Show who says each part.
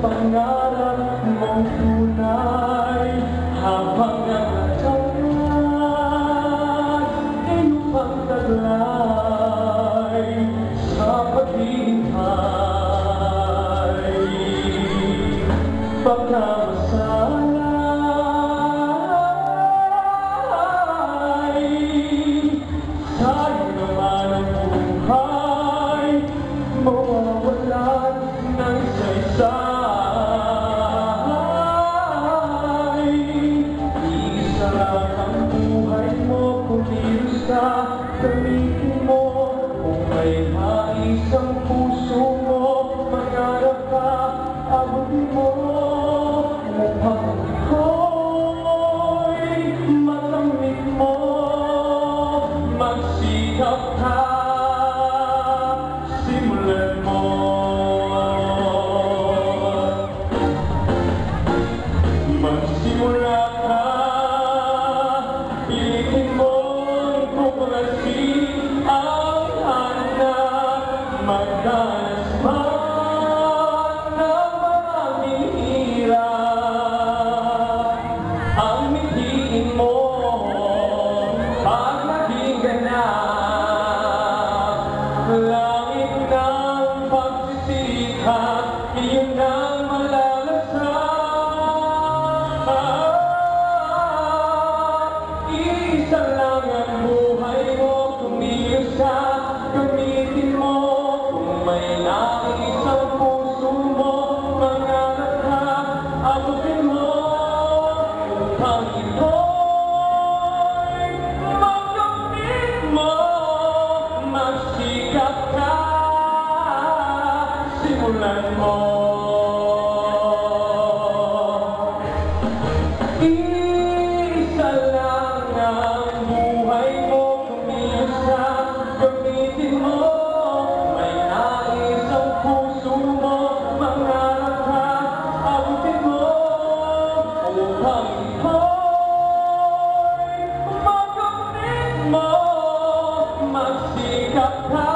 Speaker 1: pangarap mong tunay habang nagtatangad iyong pagtaglay sa paghihintay pagkamasalay sa'yo naman ang buhay mawawalan ng saysay. Isa lang ang buhay mo, kumilos ka, gamitin mo. Kung may nais ang puso mo, mangarap ka, abutin mo. Upang iko'y makamit mo, magsikap ka, simulan mo. Magsimula ka, pilitin mo kung kasi ang hanap, magdanas man ng maraming hirap. Ang mitiin mo pag naging ganap, langit ng pagsisikap, iyon ang malalasan. Isa lang ang buhay mo, kumilos ka, gamitin mo. Kung may nais ang puso mo, mangarap ka, abutin mo. Upang ito'y makamit mo, magsikap ka, simulan mo. Isa lang ang buhay mo, kumilos ka, gamitin mo. May nais ang puso mo, mangarap ka, abutin mo. Upang ito'y makamit mo, magsikap ka,